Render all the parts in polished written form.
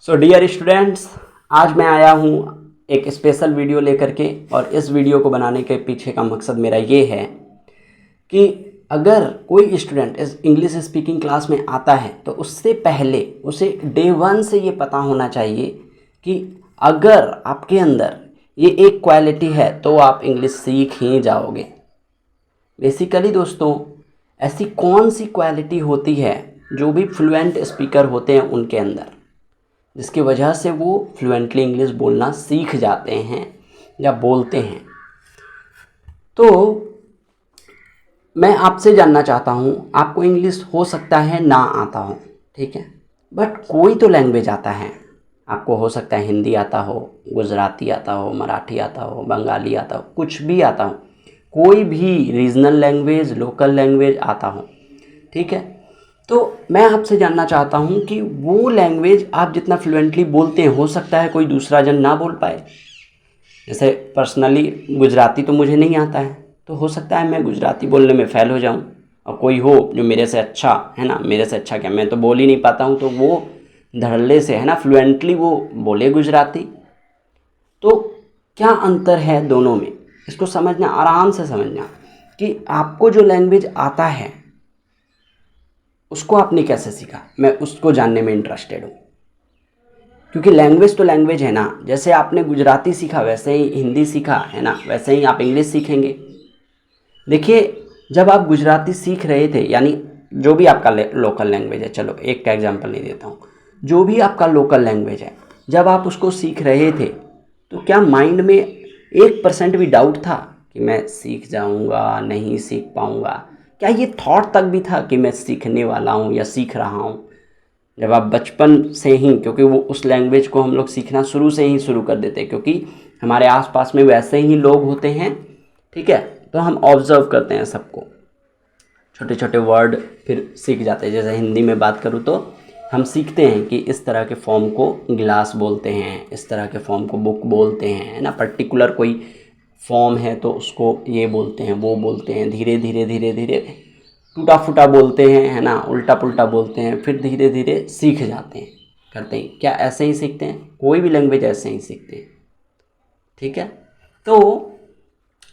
So dear students, आज मैं आया हूँ एक स्पेशल वीडियो लेकर के। और इस वीडियो को बनाने के पीछे का मकसद मेरा ये है कि अगर कोई स्टूडेंट इस इंग्लिश स्पीकिंग क्लास में आता है तो उससे पहले उसे डे वन से ये पता होना चाहिए कि अगर आपके अंदर ये एक क्वालिटी है तो आप इंग्लिश सीख ही जाओगे। बेसिकली दोस्तों, ऐसी कौन सी क्वालिटी होती है जो भी फ्लुएंट स्पीकर होते हैं उनके अंदर, जिसकी वजह से वो फ्लुएंटली इंग्लिश बोलना सीख जाते हैं या बोलते हैं। तो मैं आपसे जानना चाहता हूँ, आपको इंग्लिश हो सकता है ना आता हो, ठीक है, बट कोई तो लैंग्वेज आता है। आपको हो सकता है हिंदी आता हो, गुजराती आता हो, मराठी आता हो, बंगाली आता हो, कुछ भी आता हो, कोई भी रीजनल लैंग्वेज, लोकल लैंग्वेज आता हो, ठीक है। तो मैं आपसे जानना चाहता हूँ कि वो लैंग्वेज आप जितना फ्लुएंटली बोलते हैं, हो सकता है कोई दूसरा जन ना बोल पाए। जैसे पर्सनली गुजराती तो मुझे नहीं आता है, तो हो सकता है मैं गुजराती बोलने में फ़ेल हो जाऊँ, और कोई हो जो मेरे से अच्छा है ना, मेरे से अच्छा क्या, मैं तो बोल ही नहीं पाता हूँ, तो वो धड़ल्ले से है ना फ्लुएंटली वो बोले गुजराती। तो क्या अंतर है दोनों में, इसको समझना, आराम से समझना कि आपको जो लैंग्वेज आता है उसको आपने कैसे सीखा। मैं उसको जानने में इंटरेस्टेड हूँ, क्योंकि लैंग्वेज तो लैंग्वेज है ना। जैसे आपने गुजराती सीखा वैसे ही हिंदी सीखा है ना, वैसे ही आप इंग्लिश सीखेंगे। देखिए, जब आप गुजराती सीख रहे थे, यानी जो भी आपका लोकल लैंग्वेज है, चलो एक का एग्जांपल नहीं देता हूँ, जो भी आपका लोकल लैंग्वेज है, जब आप उसको सीख रहे थे तो क्या माइंड में 1% भी डाउट था कि मैं सीख जाऊँगा, नहीं सीख पाऊँगा? क्या ये थॉट तक भी था कि मैं सीखने वाला हूँ या सीख रहा हूँ? जब आप बचपन से ही, क्योंकि वो उस लैंग्वेज को हम लोग सीखना शुरू से ही शुरू कर देते हैं, क्योंकि हमारे आसपास में वैसे ही लोग होते हैं, ठीक है, तो हम ऑब्ज़र्व करते हैं सबको, छोटे छोटे वर्ड फिर सीख जाते हैं। जैसे हिंदी में बात करूँ तो हम सीखते हैं कि इस तरह के फॉर्म को गिलास बोलते हैं, इस तरह के फॉर्म को बुक बोलते हैं, है ना, पर्टिकुलर कोई फॉर्म है तो उसको ये बोलते हैं, वो बोलते हैं। धीरे धीरे धीरे धीरे टूटा फूटा बोलते हैं, है ना, उल्टा पुल्टा बोलते हैं, फिर धीरे धीरे सीख जाते हैं, करते हैं। क्या ऐसे ही सीखते हैं? कोई भी लैंग्वेज ऐसे ही सीखते हैं, ठीक है। तो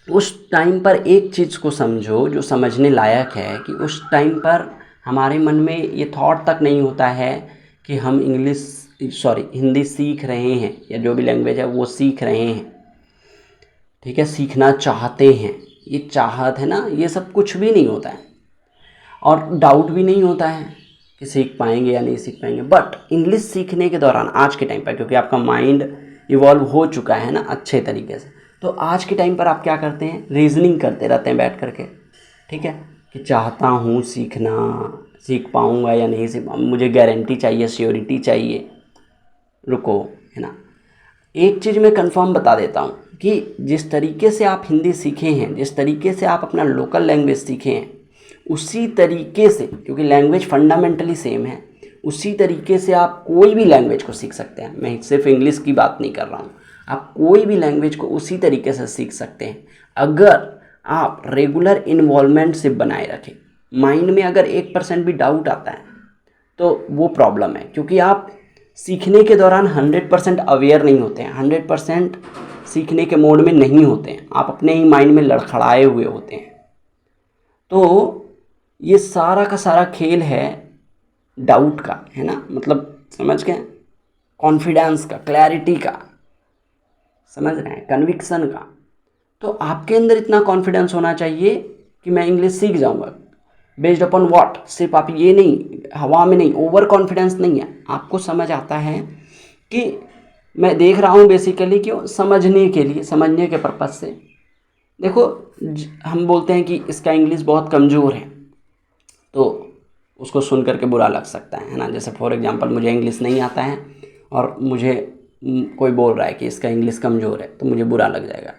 उस टाइम पर एक चीज़ को समझो जो समझने लायक है, कि उस टाइम पर हमारे मन में ये थॉट तक नहीं होता है कि हम हिंदी सीख रहे हैं, या जो भी लैंग्वेज है वो सीख रहे हैं, ठीक है, सीखना चाहते हैं। ये चाहत है ना, ये सब कुछ भी नहीं होता है, और डाउट भी नहीं होता है कि सीख पाएंगे या नहीं सीख पाएंगे। बट इंग्लिश सीखने के दौरान आज के टाइम पर, क्योंकि आपका माइंड इवॉल्व हो चुका है ना अच्छे तरीके से, तो आज के टाइम पर आप क्या करते हैं, रीजनिंग करते रहते हैं बैठ करके, ठीक है, कि चाहता हूँ सीखना, सीख पाऊँगा या नहीं सीख, मुझे गारंटी चाहिए, श्योरिटी चाहिए। रुको, है ना, एक चीज़ मैं कंफर्म बता देता हूँ कि जिस तरीके से आप हिंदी सीखे हैं, जिस तरीके से आप अपना लोकल लैंग्वेज सीखे हैं, उसी तरीके से, क्योंकि लैंग्वेज फंडामेंटली सेम है, उसी तरीके से आप कोई भी लैंग्वेज को सीख सकते हैं। मैं सिर्फ इंग्लिश की बात नहीं कर रहा हूँ, आप कोई भी लैंग्वेज को उसी तरीके से सीख सकते हैं अगर आप रेगुलर इन्वॉल्वमेंट से बनाए रखें। माइंड में अगर 1% भी डाउट आता है तो वो प्रॉब्लम है, क्योंकि आप सीखने के दौरान 100% अवेयर नहीं होते हैं, 100% सीखने के मोड में नहीं होते हैं, आप अपने ही माइंड में लड़खड़ाए हुए होते हैं। तो ये सारा का सारा खेल है डाउट का, है ना, मतलब समझ गए, कॉन्फिडेंस का, क्लैरिटी का, समझ रहे हैं, कन्विक्शन का। तो आपके अंदर इतना कॉन्फिडेंस होना चाहिए कि मैं इंग्लिश सीख जाऊंगा। Based upon what? सिर्फ आप ये नहीं, हवा में नहीं, ओवर कॉन्फिडेंस नहीं है, आपको समझ आता है कि मैं देख रहा हूँ बेसिकली, क्यों, समझने के लिए, समझने के पर्पज़ से। देखो, हम बोलते हैं कि इसका इंग्लिश बहुत कमज़ोर है, तो उसको सुन करके बुरा लग सकता है ना। जैसे फॉर एग्जांपल मुझे इंग्लिश नहीं आता है और मुझे कोई बोल रहा है कि इसका इंग्लिश कमज़ोर है, तो मुझे बुरा लग जाएगा।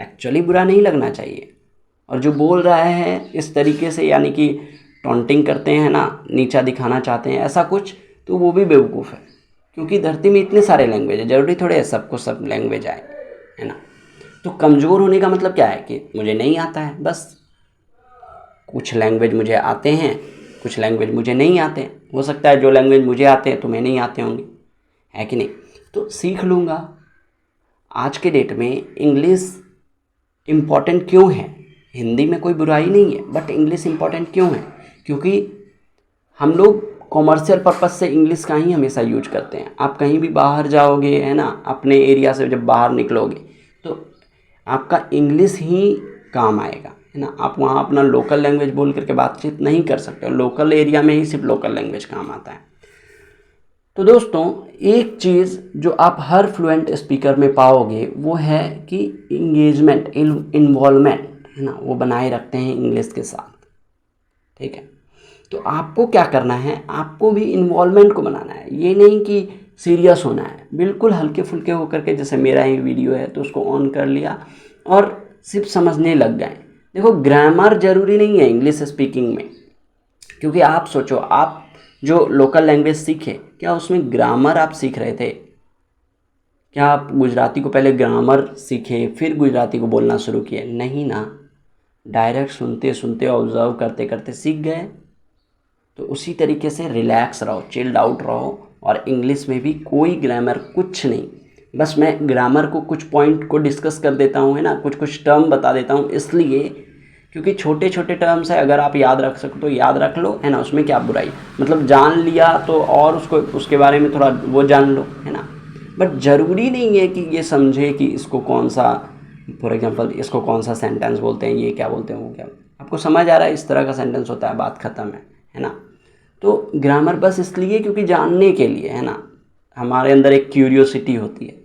एक्चुअली बुरा नहीं लगना चाहिए। और जो बोल रहा है इस तरीके से, यानी कि टॉन्टिंग करते हैं ना, नीचा दिखाना चाहते हैं ऐसा कुछ, तो वो भी बेवकूफ़ है, क्योंकि धरती में इतने सारे लैंग्वेज है, ज़रूरी थोड़े है सबको सब लैंग्वेज आए, है ना। तो कमज़ोर होने का मतलब क्या है कि मुझे नहीं आता है, बस। कुछ लैंग्वेज मुझे आते हैं, कुछ लैंग्वेज मुझे नहीं आते हैं। हो सकता है जो लैंग्वेज मुझे आते हैं तुम्हें नहीं आते होंगे, है कि नहीं? तो सीख लूँगा। आज के डेट में इंग्लिश इम्पॉर्टेंट क्यों है? हिंदी में कोई बुराई नहीं है, बट इंग्लिश इम्पॉर्टेंट क्यों है? क्योंकि हम लोग कॉमर्शियल पर्पज़ से इंग्लिश का ही हमेशा यूज करते हैं। आप कहीं भी बाहर जाओगे, है ना, अपने एरिया से जब बाहर निकलोगे तो आपका इंग्लिश ही काम आएगा, है ना। आप वहाँ अपना लोकल लैंग्वेज बोल करके बातचीत नहीं कर सकते, और लोकल एरिया में ही सिर्फ लोकल लैंग्वेज काम आता है। तो दोस्तों, एक चीज़ जो आप हर फ्लुएंट स्पीकर में पाओगे वो है कि इंगेजमेंट, इन्वॉल्वमेंट, है ना, वो बनाए रखते हैं इंग्लिश के साथ। ठीक है, तो आपको क्या करना है, आपको भी इन्वॉल्वमेंट को बनाना है। ये नहीं कि सीरियस होना है, बिल्कुल हल्के फुल्के होकर के, जैसे मेरा ही वीडियो है तो उसको ऑन कर लिया और सिर्फ समझने लग गए। देखो, ग्रामर ज़रूरी नहीं है इंग्लिश स्पीकिंग में, क्योंकि आप सोचो, आप जो लोकल लैंग्वेज सीखे, क्या उसमें ग्रामर आप सीख रहे थे? क्या आप गुजराती को पहले ग्रामर सीखे फिर गुजराती को बोलना शुरू किए? नहीं ना, डायरेक्ट सुनते सुनते ऑब्जर्व करते करते सीख गए। तो उसी तरीके से रिलैक्स रहो, चिल्ड आउट रहो, और इंग्लिश में भी कोई ग्रामर कुछ नहीं। बस मैं ग्रामर को कुछ पॉइंट को डिस्कस कर देता हूँ, है ना, कुछ कुछ टर्म बता देता हूँ, इसलिए क्योंकि छोटे छोटे टर्म्स है, अगर आप याद रख सको तो याद रख लो, है ना, उसमें क्या बुराई, मतलब जान लिया तो और उसको उसके बारे में थोड़ा वो जान लो, है ना। बट ज़रूरी नहीं है कि ये समझे कि इसको कौन सा, फॉर एग्जांपल इसको कौन सा सेंटेंस बोलते हैं, ये क्या बोलते हैं, वो क्या, आपको समझ आ रहा है, इस तरह का सेंटेंस होता है, बात ख़त्म है ना। तो ग्रामर बस इसलिए क्योंकि जानने के लिए, है ना, हमारे अंदर एक क्यूरियोसिटी होती है,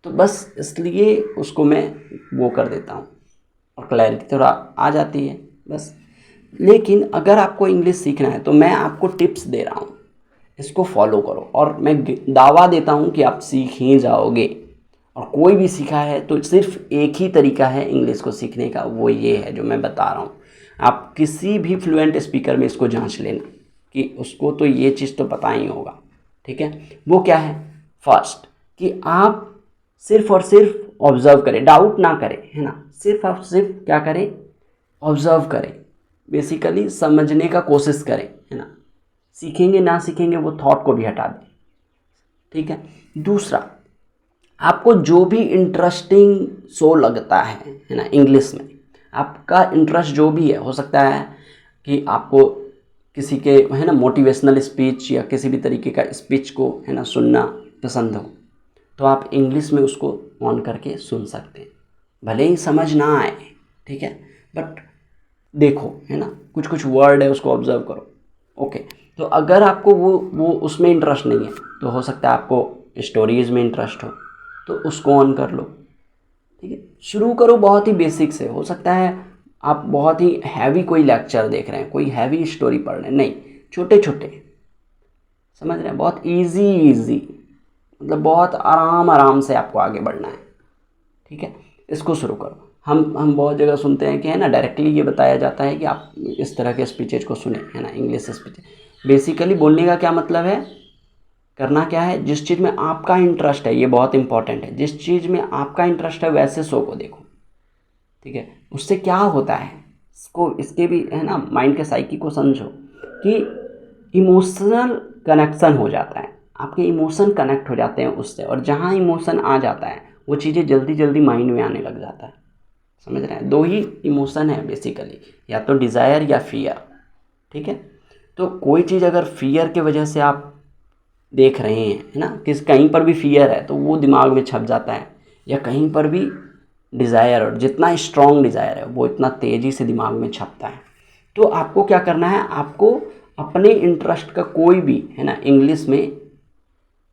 तो बस इसलिए उसको मैं वो कर देता हूँ और क्लैरिटी थोड़ा आ जाती है बस। लेकिन अगर आपको इंग्लिश सीखना है तो मैं आपको टिप्स दे रहा हूँ, इसको फॉलो करो, और मैं दावा देता हूँ कि आप सीख ही जाओगे। और कोई भी सीखा है तो सिर्फ एक ही तरीका है इंग्लिश को सीखने का, वो ये है जो मैं बता रहा हूँ। आप किसी भी फ्लुएंट स्पीकर में इसको जांच लेना कि उसको तो ये चीज़ तो पता ही होगा। ठीक है, वो क्या है? फर्स्ट, कि आप सिर्फ और सिर्फ ऑब्जर्व करें, डाउट ना करें, है ना, सिर्फ आप सिर्फ क्या करें, ऑब्जर्व करें, बेसिकली समझने का कोशिश करें, है ना। सीखेंगे ना सीखेंगे वो थॉट को भी हटा दें। ठीक है, दूसरा, आपको जो भी इंटरेस्टिंग शो लगता है ना इंग्लिश में, आपका इंटरेस्ट जो भी है, हो सकता है कि आपको किसी के, है ना, मोटिवेशनल स्पीच या किसी भी तरीके का स्पीच को, है ना, सुनना पसंद हो, तो आप इंग्लिश में उसको ऑन करके सुन सकते हैं, भले ही समझ ना आए। ठीक है, बट देखो, है ना, कुछ कुछ वर्ड है उसको ऑब्जर्व करो। ओके, तो अगर आपको वो उसमें इंटरेस्ट नहीं है, तो हो सकता है आपको स्टोरीज़ में इंटरेस्ट हो, तो उसको ऑन कर लो। ठीक है, शुरू करो बहुत ही बेसिक से। हो सकता है आप बहुत ही हैवी कोई लेक्चर देख रहे हैं, कोई हैवी स्टोरी पढ़ रहे हैं, नहीं, छोटे छोटे, समझ रहे हैं, बहुत इजी, मतलब बहुत आराम आराम से आपको आगे बढ़ना है। ठीक है, इसको शुरू करो। हम बहुत जगह सुनते हैं कि, है ना, डायरेक्टली ये बताया जाता है कि आप इस तरह के स्पीचेज को सुने, है ना, इंग्लिश स्पीच। बेसिकली बोलने का क्या मतलब है, करना क्या है, जिस चीज़ में आपका इंटरेस्ट है, ये बहुत इंपॉर्टेंट है, जिस चीज़ में आपका इंटरेस्ट है वैसे शो को देखो। ठीक है, उससे क्या होता है, इसको, इसके भी, है ना, माइंड के साइकी को समझो कि इमोशनल कनेक्शन हो जाता है, आपके इमोशन कनेक्ट हो जाते हैं उससे, और जहाँ इमोशन आ जाता है वो चीज़ें जल्दी जल्दी माइंड में आने लग जाता है। समझ रहे हैं, दो ही इमोशन है बेसिकली, या तो डिज़ायर या फियर। ठीक है, तो कोई चीज़ अगर फियर के वजह से आप देख रहे हैं, है ना, कहीं पर भी फियर है तो वो दिमाग में छप जाता है, या कहीं पर भी डिज़ायर, और जितना स्ट्रॉन्ग डिज़ायर है वो इतना तेज़ी से दिमाग में छपता है। तो आपको क्या करना है, आपको अपने इंटरेस्ट का कोई भी, है ना, इंग्लिश में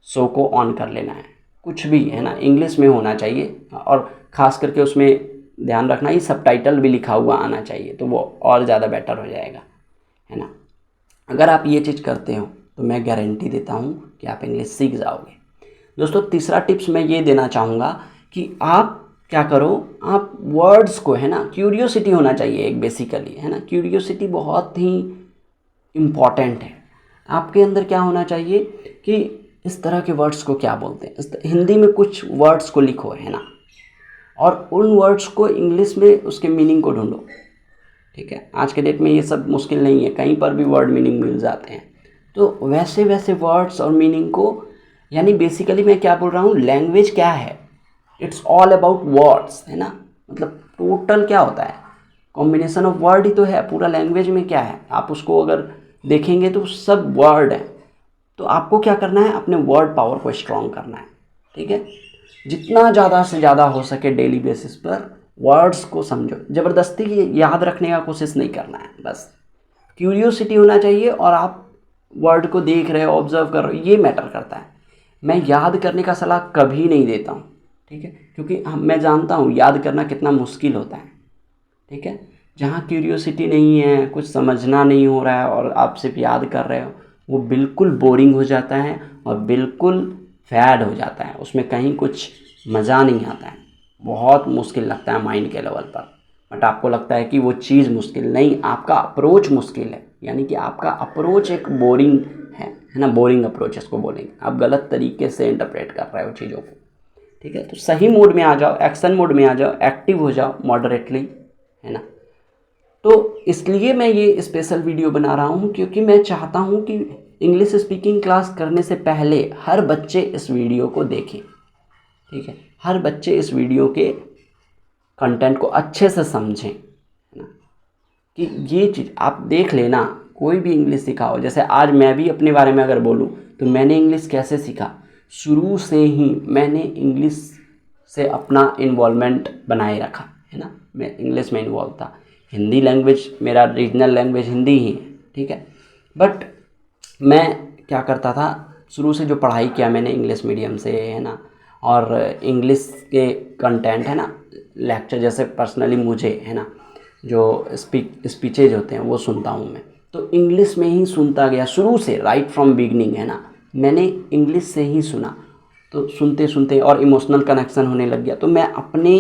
शो को ऑन कर लेना है, कुछ भी, है ना, इंग्लिश में होना चाहिए, और ख़ास करके उसमें ध्यान रखना ही सबटाइटल भी लिखा हुआ आना चाहिए, तो वो और ज़्यादा बेटर हो जाएगा, है ना। अगर आप ये चीज़ करते हो तो मैं गारंटी देता हूँ कि आप इंग्लिश सीख जाओगे। दोस्तों, तीसरा टिप्स मैं ये देना चाहूँगा कि आप क्या करो, आप वर्ड्स को, है ना, क्यूरियोसिटी होना चाहिए एक, बेसिकली, है ना, क्यूरियोसिटी बहुत ही इम्पॉर्टेंट है। आपके अंदर क्या होना चाहिए कि इस तरह के वर्ड्स को क्या बोलते हैं, हिंदी में कुछ वर्ड्स को लिखो, है ना, और उन वर्ड्स को इंग्लिश में उसके मीनिंग को ढूंढो। ठीक है, आज के डेट में ये सब मुश्किल नहीं है, कहीं पर भी वर्ड मीनिंग मिल जाते हैं। तो वैसे वैसे वर्ड्स और मीनिंग को यानी बेसिकली मैं क्या बोल रहा हूँ, लैंग्वेज क्या है, इट्स ऑल अबाउट वर्ड्स, है ना। मतलब टोटल क्या होता है, कॉम्बिनेशन ऑफ वर्ड ही तो है। पूरा लैंग्वेज में क्या है, आप उसको अगर देखेंगे तो सब वर्ड है। तो आपको क्या करना है, अपने वर्ड पावर को स्ट्रॉन्ग करना है, ठीक है। जितना ज़्यादा से ज़्यादा हो सके डेली बेसिस पर वर्ड्स को समझो, ज़बरदस्ती याद रखने का कोशिश नहीं करना है, बस क्यूरियोसिटी होना चाहिए और आप वर्ड को देख रहे हो, ऑब्जर्व कर रहे हो, ये मैटर करता है। मैं याद करने का सलाह कभी नहीं देता हूँ, ठीक है, क्योंकि मैं जानता हूँ याद करना कितना मुश्किल होता है, ठीक है। जहाँ क्यूरियोसिटी नहीं है, कुछ समझना नहीं हो रहा है और आप सिर्फ याद कर रहे हो, वो बिल्कुल बोरिंग हो जाता है और बिल्कुल फैड हो जाता है, उसमें कहीं कुछ मज़ा नहीं आता है, बहुत मुश्किल लगता है माइंड के लेवल पर। बट आपको लगता है कि वो चीज़ मुश्किल नहीं, आपका अप्रोच मुश्किल है, यानी कि आपका अप्रोच एक बोरिंग है ना, बोरिंग अप्रोच इसको बोलेंगे। आप गलत तरीके से इंटरप्रेट कर रहे हो चीज़ों को, ठीक है। तो सही मोड में आ जाओ, एक्शन मोड में आ जाओ, एक्टिव हो जाओ मॉडरेटली, है ना। तो इसलिए मैं ये स्पेशल वीडियो बना रहा हूँ, क्योंकि मैं चाहता हूँ कि इंग्लिश स्पीकिंग क्लास करने से पहले हर बच्चे इस वीडियो को देखें, ठीक है। हर बच्चे इस वीडियो के कंटेंट को अच्छे से समझें, है ना, कि ये चीज़ आप देख लेना। कोई भी इंग्लिश सीखा हो, जैसे आज मैं भी अपने बारे में अगर बोलूँ तो मैंने इंग्लिश कैसे सीखा, शुरू से ही मैंने इंग्लिश से अपना इन्वॉल्वमेंट बनाए रखा, है ना। मैं इंग्लिश में इन्वॉल्व था, हिंदी लैंग्वेज मेरा रीजनल लैंग्वेज हिंदी ही है, ठीक है। बट मैं क्या करता था, शुरू से जो पढ़ाई किया मैंने इंग्लिश मीडियम से, है ना, और इंग्लिश के कंटेंट, है ना, लेक्चर जैसे पर्सनली मुझे, है ना, जो स्पीचेज होते हैं वो सुनता हूँ मैं, तो इंग्लिश में ही सुनता गया शुरू से, राइट फ्रॉम बिगनिंग, है ना, मैंने इंग्लिश से ही सुना। तो सुनते सुनते और इमोशनल कनेक्शन होने लग गया। तो मैं अपने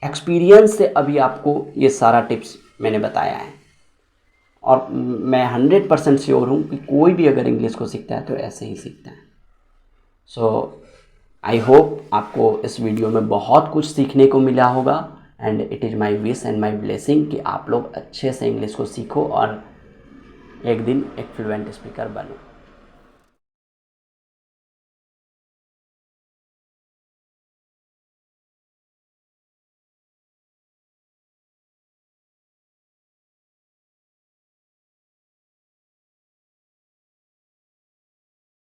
एक्सपीरियंस से अभी आपको ये सारा टिप्स मैंने बताया है, और मैं 100% श्योर हूँ कि कोई भी अगर इंग्लिश को सीखता है तो ऐसे ही सीखता है। सो आई होप आपको इस वीडियो में बहुत कुछ सीखने को मिला होगा, and it is my wish and my blessing कि आप लोग अच्छे से इंग्लिश को सीखो और एक दिन एक फ्लुएंट स्पीकर बनो।